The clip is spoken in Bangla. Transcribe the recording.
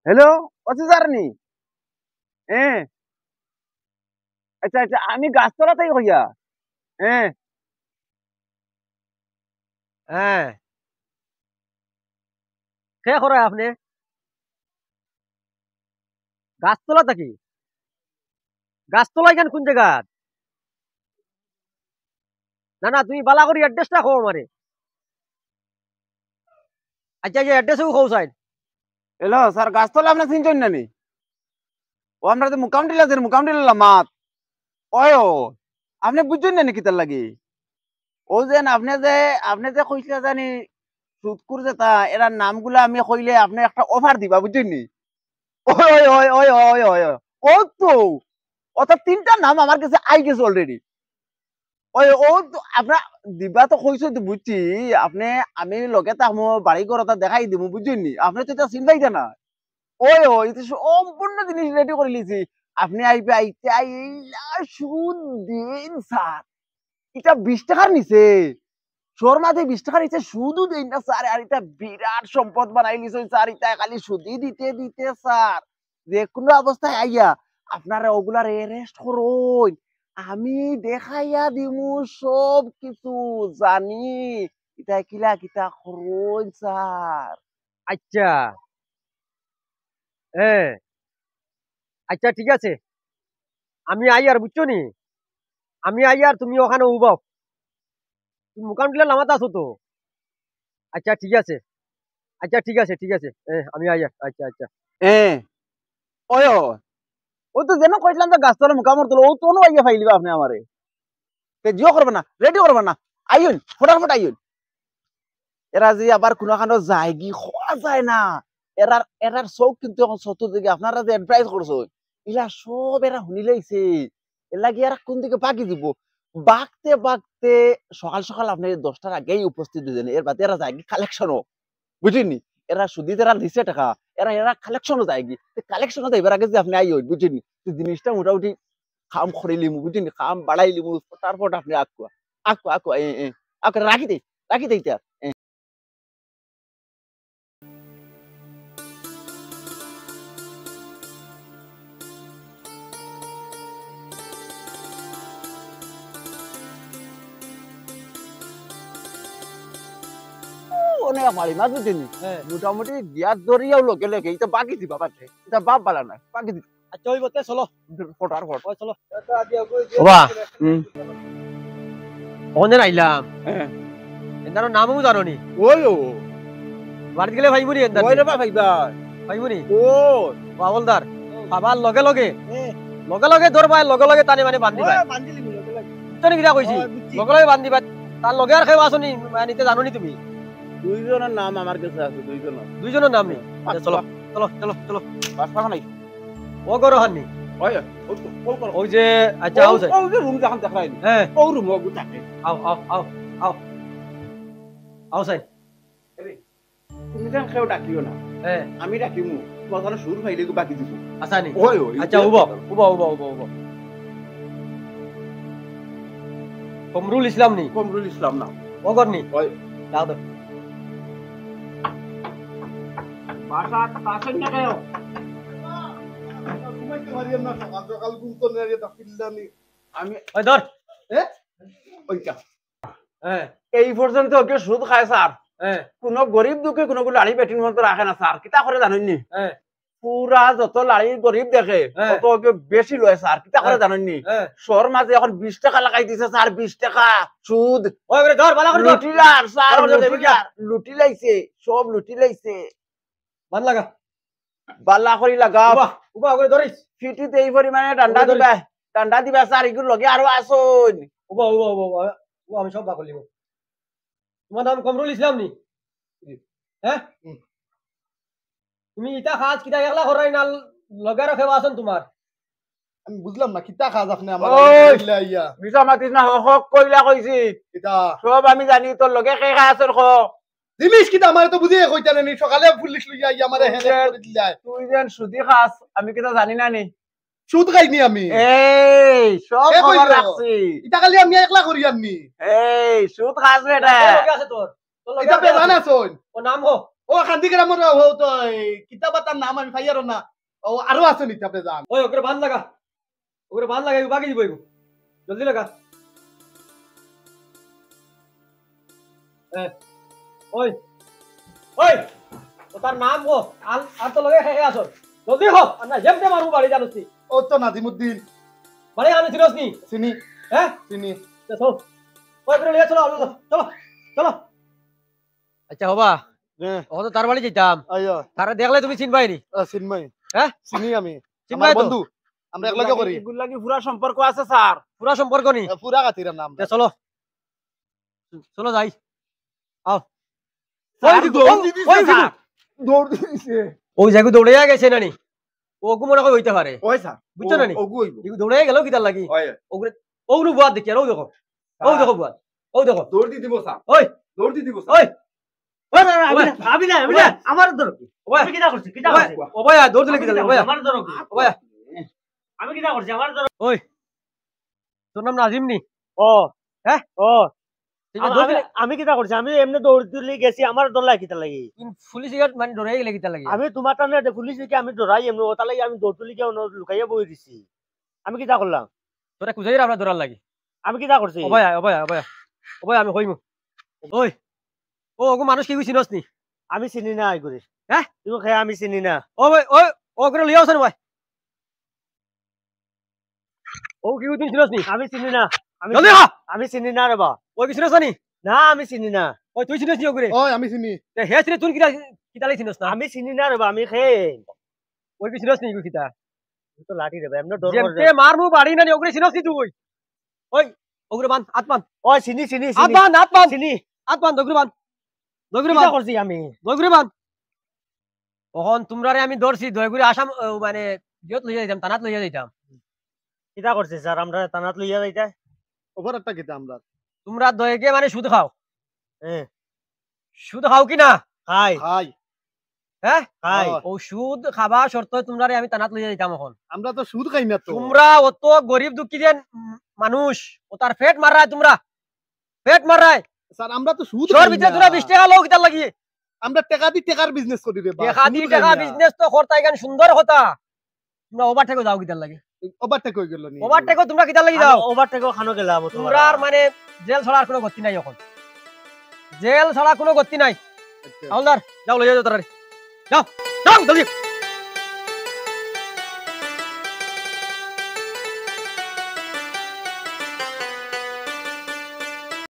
হ্যালো, অফিসার নি? হ্যাঁ। আচ্ছা আচ্ছা, আমি গাছতলা থেকে হইয়া। হ্যাঁ হ্যাঁ। কে করে আপনি? গাছতলা থাকি? গাছতলা কেন কোন জায়গা? না না, তুমি বালা করে অ্যাড্রেসটা কও আমারে। আচ্ছা যে অ্যাড্রেসও কও সাইড। হ্যালো স্যার, গাছতলা আপনি চিনছেন না নি? ও আমরা তো মুকাম টিলা দেন, মুকাম টিলা মাত। ওয় ও, আপনি বুঝছেন না নাকি তার লাগি? ও যেন আপনি যে কইছিলা জানি সুদকুর যে তা এরা নামগুলা আমি কইলে আপনি একটা অফার দিবা, বুঝছেন নি? ওই ওই ওই ওই ওই ওই ও তো অর্থাৎ তিনটা নাম আমার কাছে আই গেছে অলরেডি। ওই ও তো আপনার দিবা তো কইছো তো বুঝছি। আপনি আমি লগে তামো বাড়ি ঘর তা দেখাই দিব, বুঝছেন নি? আপনি তো এটা চিন্তাই না। ওই ওই এটা সম্পূর্ণ জিনিস রেডি করে লিছি। আপনি আইবে আইতে আইলা সুদ দিন স্যার। এটা 20 টাকার নিচে। শর্মাতে 20 টাকার নিচে সুদও দেই না স্যার। আর এটা বিরাট সম্পদ বানাই লিছে স্যার। এটা খালি সুদই দিতে দিতে স্যার। যে কোনো অবস্থায় আইয়া আপনারা ওগুলার এরেস্ট করুন। আমি দেখাইয়া দিমু সব কিছু জানি। এটা কিলা কিতা করুন স্যার। আচ্ছা, হ্যাঁ। আচ্ছা ঠিক আছে। আমি আই আর বুঝছো নি? আমি আই আর তুমি ওখানে উবাও। তুমি মুকাম টিলা নামাতে আছো তো? আচ্ছা ঠিক আছে। আচ্ছা ঠিক আছে ঠিক আছে। আমি আই আর। আচ্ছা আচ্ছা। হ্যাঁ। ওই ও তো যেন কইছিলাম যে গাছতলা মুকামর তোলো ও তো আইয়া ফাইলিবা আপনি আমারে। তে জিও করবে না, রেডি করবে না। আইন ফটাফট আইন। এরা যে আবার কোনখানো যায় কি হওয়া যায় না। এরার চোখ কিন্তু এখন চতুর্দিকে আপনারা যে এডভাইস করছো এরা সব এরা শুনি লাইছে। এর লাগি এরা কোন দিকে বাকি দিব। বাগতে বাগতে সকাল সকাল আপনি 10টার আগেই উপস্থিত হয়ে এর বাদে এরা যায় কি কালেকশনও, বুঝিনি? এরা সুদি এরা দিছে টাকা, এরা এরা কালেকশনও যায় কি কালেকশনও যাইবার আগে যে আপনি আই বুঝিনি? জিনিসটা মোটামুটি খাম খরে লিমু, বুঝিনি? খাম বাড়াই লিমু, তারপর আপনি আকুয়া আকুয়া আকুয়া রাখি দেই তার। অনেক পারি মাছ বুঝিনি? মোটামুটি গিয়ার ধরিয়াও লোকে লেগে এটা বাকি দিবা পাচ্ছে, এটা বাপ বালা নাই বাকি দিবা। আচ্ছা ওই বতে চলো ফটার ফট ওই চলো। বাবা ওখানে আইলাম। হ্যাঁ এন্দার নামও জানো নি? ওই ও বাড়িতে গেলে ভাইবুনি এন্দার ওই রে ভাইবা ভাইবুনি ও বাবলদার বাবার লগে লগে লগে লগে ধরবা লগে লগে টানি মানে বান্ধিবা বান্ধিলি লগে লগে তুমি কিটা কইছি লগে লগে বান্ধিবা তার লগে আর খাইবা আসনি নিতে জানো নি তুমি? দুইজনের নাম আমার কাছে আছে, দুইজনের নাম নেই। চলো চলো চলো চলো বাসা নাই ও গরো হাননি ওই ওই যে আচ্ছা আও যায় ওই যে রুম যখন দেখাই হ্যাঁ ও রুম ও থাকে আও আও আও আও আও যাই তুমি যেন কেউ ডাকিও না। হ্যাঁ আমি ডাকিমু তোমার সুর ফাইলে বাকি দিব। আচ্ছা নি ওই ওই আচ্ছা উবা উবা উবা উবা উবা কমরুল ইসলাম নি? কমরুল ইসলাম না ও গরনি ওই দাও দাও বাসা তাসেন না কেউ ঘুমাইতে পারিও না সকাল সকাল ঘুম তো নেড়ে দাকিল্লানি আমি ওই ধর ওইটা হ্যাঁ এই পর্যন্ত ওকে সুদ খায় স্যার। হ্যাঁ কোন গরিব দুঃখে কোন লাড়ি বেটির মতো রাখে না স্যার, কিতা করে জানেননি? হ্যাঁ পুরা যত লাড়ি গরিব দেখে তত ওকে বেশি লয় স্যার, কিতা করে জানেননি? শহর মাঝে এখন 20 টাকা লাগাই দিছে স্যার, 20 টাকা সুদ। ওই করে ধর বালা করে লুটিলার স্যার, লুটি লাইছে সব লুটি লাইছে। বান লাগা বালা করি লাগা উবা করে ধরিস ফিটিতে এই পরিমাণে ডান্ডা দিবা স্যার, এগুলো লগে আরো আসুন। উবা উবা উবা উবা আমি সব বাকলি। তোমার নাম কমরুল ইসলাম নি? হ্যাঁ তুমি ইটা খাস কিটা একলা করাই না লগে রাখে আসুন তোমার? আমি বুঝলাম না কিটা খাস আপনি আমার কইলা ইয়া বিছা মাতিস না হক কইলা কইছি কিটা সব আমি জানি, তোর লগে কে খায় আসুন খ জিনিস কিটা আমার তো বুঝিয়ে কইতালে নি সকালে পুলিশ লইয়া ইয়া আমারে হেলে করে দিলা। তুই যেন সুদি খাস আমি কিটা জানি না নি? সুদ খাইনি আমি। এই সব খবর রাখছি, এটা খালি আমি একলা করি আমি। এই সুদ খাস রে এটা লগে আছে তোর, তোর লগে এটা বেজান আছন ও নাম গো ও খান্দি গ্রামের ও তো কিতাবাতার নাম আমি পাইয়ারো না ও আরো আছে নিতে আপনি যান ওই ওকে বাঁধ লাগা ওকে বাঁধ লাগা বাকি দিব এগো জলদি লাগা ওই ওই ও তার নাম গো আর তো লগে হে আসো জলদি হো না যেমতে মারু বাড়ি জানোস ও তো নাজিমুদ্দিন বাড়ি আনে চিনোস নি চিনি হ্যাঁ চিনি চলো ওই করে লিয়ে চলো চলো চলো আচ্ছা হবা ও তো তার বাড়ি যেতাম আইয়া তারা দেখলে তুমি চিনবাই নি চিনমই হ্যাঁ চিনি আমি চিনবাই আমার তো বন্ধু আমরা একলগে করি এগুলো লাগি পুরা সম্পর্ক আছে স্যার পুরা সম্পর্ক নি পুরা গাতির নাম চলো চলো যাই আও স্যার, দিগু, দৌড় দিবি ওই দিগু। স্যার। দৌড় দিছে ওই জায়গা দৌড়ে গেছে নানি ওগু মনে হয় হইতে পারে ওই স্যার বুঝছো নানি ওগু হইব এগু দৌড়ে গেল কি তার লাগি ওই ওগুলো ওগুলো বুয়াদ দেখি আর ও দেখো ও দেখো বুয়াদ ও দেখো দৌড় দি দিব স্যার ওই দৌড় দি দিব ওই আমি না আমার ধরো ওই আমি কিটা করছি ও ভাই দৌড় দিলে কি তার ভাই আমার ধরো ও ভাই আমি কিটা করছি আমার ধরো ওই তোর নাম নাজিম নি ও হ্যাঁ ও তুই যে দৌড় দিলে আমি কিটা করছি আমি এমনি দৌড় দিলে গেছি আমার ডর লাগে কিটা লাগি পুলিশ সিগারেট মানে দৌড়ে গেলে কি তার লাগি আমি তোমার টানে পুলিশ কি আমি ডরাই এমনি ওটা লাগি আমি দৌড় তুলি কেউ লুকাইয়া বই দিছি আমি কিটা করলাম তোরা কুজাইরা আমরা দৌড়ার লাগি আমি কিটা করছি ও ভাই ও ভাই আমি কইমু ওই ও ওগু মানুষ কি চিনস নি আমি চিনি না আই করে হ্যাঁ তুমি খাই আমি চিনি না ও ভাই ওই ও করে লিয়াও ভাই ও কি তুই চিনস নি আমি চিনি না আমি জলদি হা আমি চিনি না রে বা ওই কি চিনস নি না আমি চিনি না ওই তুই চিনস নি ওগুরে ওই আমি চিনি হে চিনে তুই কিতা লাগি চিনস না আমি চিনি না রে বা আমি খেয়ে ওই কি চিনস নি ইগু কিতা তো লাঠি রে বা এমনি ডর যেমতে মারমু বাড়ি না নি ওগুরে চিনস নি তুই ওই ওগুরে বান হাত বান ও চিনি চিনি হাত চিনি বান হাত বান চিনি হাত বান ওগুরে বান ওগুরে কিটা বান করছি আমি ওগুরে বান ওহন তোমরারে আমি ধরছি দয়গুরে আসাম মানে জিয়ত লইয়া যাইতাম তানাত লইয়া যাইতাম কিটা করছি স্যার আমরা তানাত লইয়া যাইতা ওভার একটা খেতে আমরা তোমরা দয়কে মানে সুদ খাও হ্যাঁ সুদ খাও কি না খাই হাই হ্যাঁ খাই ও, ও সুদ খাবা শর্ত তোমরারে আমি তানাত লইয়া যাইতাম এখন আমরা তো সুদ খাই না তো তোমরা অত গরিব দুঃখী যে মানুষ ও তার পেট মারায় তোমরা পেট মারায় স্যার আমরা তো সুদ শহর খাই ভিতরে না। তোরা 20 টাকা লোক কিতার লাগি আমরা টাকা দি টাকার বিজনেস করি রে বা টাকা দি টাকা বিজনেস তো করতাই গান সুন্দর কথা তোমরা ওভারটেকও যাও কিতার লাগি ওভারটেক হয়ে গেল নি ওভারটেকও তোমরা কিতার লাগি যাও ওভারটেকও খানো গেলাম তোমরা আর মানে জেল ছাড়া আর কোনো গতি নাই এখন জেল ছাড়া কোনো গতি নাই হাওলদার যাও লইয়া যাও তাড়াতাড়ি যাও যাও জলদি